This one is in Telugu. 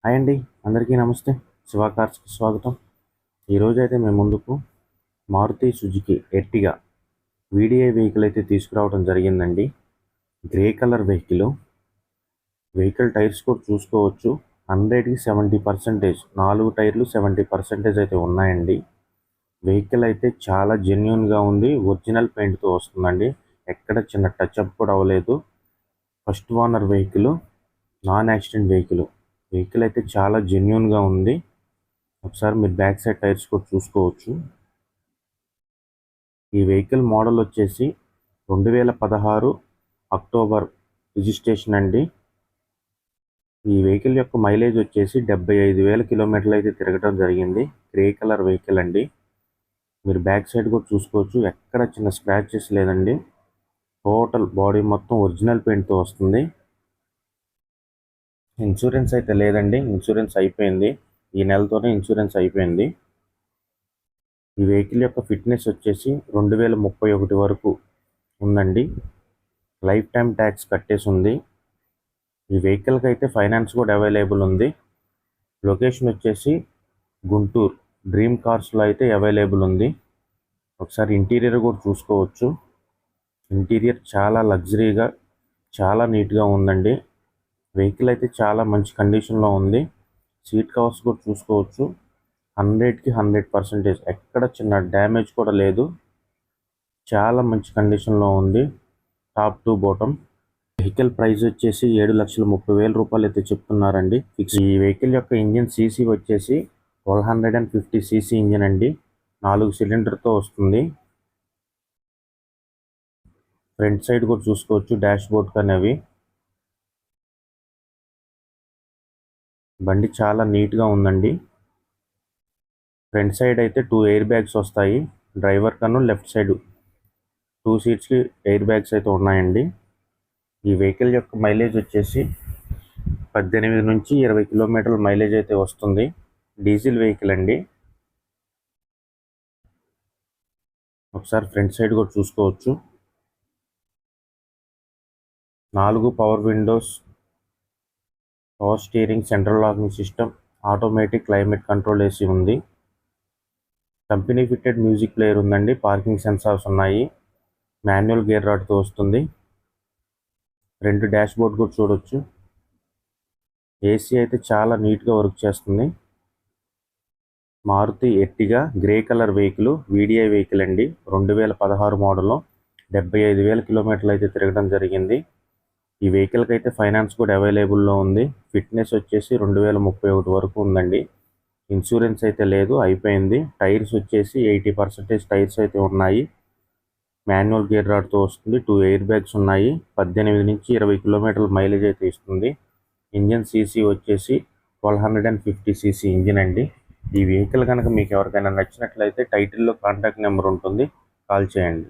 హాయ్ అండి, అందరికీ నమస్తే. శివ కార్స్కి స్వాగతం. ఈరోజు అయితే మేము ముందుకు Maruti Suzuki Ertiga VDI vehicle అయితే తీసుకురావడం జరిగిందండి. గ్రే కలర్ వెహికల్ టైర్స్ కూడా చూసుకోవచ్చు. 100కి 70%, 4 టైర్లు 70% అయితే ఉన్నాయండి. వెహికల్ అయితే చాలా జెన్యున్గా ఉంది. ఒరిజినల్ పెయింట్తో వస్తుందండి. ఎక్కడ చిన్న టచ్అప్ కూడా అవ్వలేదు. First owner vehicle, non accident vehicle అయితే చాలా జెన్యున్గా ఉంది. ఒకసారి మీరు బ్యాక్ సైడ్ టైర్స్ కూడా చూసుకోవచ్చు. ఈ వెహికల్ మోడల్ వచ్చేసి 2016 అక్టోబర్ రిజిస్ట్రేషన్ అండి. ఈ వెహికల్ యొక్క మైలేజ్ వచ్చేసి 75,000 కిలోమీటర్లు అయితే తిరగడం జరిగింది. గ్రే కలర్ వెహికల్ అండి. మీరు బ్యాక్ సైడ్ కూడా చూసుకోవచ్చు. ఎక్కడ చిన్న స్క్రాచెస్ లేదండి. టోటల్ బాడీ మొత్తం ఒరిజినల్ పెయింట్తో వస్తుంది. ఇన్సూరెన్స్ అయితే లేదండి. ఇన్సూరెన్స్ అయిపోయింది. ఈ నెలతోనే ఇన్సూరెన్స్ అయిపోయింది. ఈ వెహికల్ యొక్క ఫిట్నెస్ వచ్చేసి 2031 వరకు ఉందండి. లైఫ్ టైం ట్యాక్స్ కట్టేసి ఉంది. ఈ వెహికల్కి అయితే ఫైనాన్స్ కూడా అవైలబుల్ ఉంది. లొకేషన్ వచ్చేసి గుంటూరు. డ్రీమ్ కార్స్లో అయితే అవైలబుల్ ఉంది. ఒకసారి ఇంటీరియర్ కూడా చూసుకోవచ్చు. ఇంటీరియర్ చాలా లగ్జరీగా, చాలా నీట్గా ఉందండి. వెహికల్ అయితే చాలా మంచి కండిషన్లో ఉంది. సీట్ కవర్స్ కూడా చూసుకోవచ్చు. 100కి 100%, ఎక్కడ చిన్న డ్యామేజ్ కూడా లేదు. చాలా మంచి కండిషన్లో ఉంది. Top to bottom. Vehicle price వచ్చేసి 7,30,000 రూపాయలు అయితే చెప్తున్నారండి. ఈ వెహికల్ యొక్క ఇంజిన్ సీసీ వచ్చేసి 1250 సీసీ ఇంజిన్ అండి. 4 సిలిండర్తో వస్తుంది. ఫ్రంట్ సైడ్ కూడా చూసుకోవచ్చు. డాష్ బోర్డ్ కనేవి. బండి చాలా నీట్గా ఉందండి. ఫ్రంట్ సైడ్ అయితే 2 ఎయిర్ బ్యాగ్స్ వస్తాయి. డ్రైవర్ కను లెఫ్ట్ సైడ్ 2 సీట్స్కి ఎయిర్ బ్యాగ్స్ అయితే ఉన్నాయండి. ఈ వెహికల్ యొక్క మైలేజ్ వచ్చేసి 18 నుంచి 20 కిలోమీటర్ల మైలేజ్ అయితే వస్తుంది. డీజిల్ వెహికల్ అండి. ఒకసారి ఫ్రంట్ సైడ్ కూడా చూసుకోవచ్చు. 4 power Windows, power steering, central locking system, automatic climate control AC ఉంది. కంపెనీ ఫిట్టెడ్ మ్యూజిక్ ప్లేయర్ ఉందండి. పార్కింగ్ సెన్సార్స్ ఉన్నాయి. మాన్యువల్ గేర్ రాడ్తో వస్తుంది. 2 డాష్ బోర్డ్ కూడా చూడొచ్చు. ఏసీ అయితే చాలా నీట్గా వర్క్ చేస్తుంది. Maruti Ertiga grey colour vehicle, VDI vehicle అండి. 2016 మోడల్, 75,000 కిలోమీటర్లు అయితే తిరగడం జరిగింది. ఈ వెహికల్కి అయితే ఫైనాన్స్ కూడా అవైలబుల్లో ఉంది. ఫిట్నెస్ వచ్చేసి 2031 వరకు ఉందండి. ఇన్సూరెన్స్ అయితే లేదు, అయిపోయింది. టైర్స్ వచ్చేసి 80% టైర్స్ అయితే ఉన్నాయి. మాన్యువల్ గేర్ రాడ్తో వస్తుంది. 2 ఎయిర్ బ్యాగ్స్ ఉన్నాయి. 18 నుంచి 20 కిలోమీటర్ల మైలేజ్ అయితే ఇస్తుంది. ఇంజిన్ సీసీ వచ్చేసి 1250 సీసీ ఇంజిన్ అండి. ఈ వెహికల్ కనుక మీకు ఎవరికైనా నచ్చినట్లయితే టైటిల్లో కాంటాక్ట్ నెంబర్ ఉంటుంది, కాల్ చేయండి.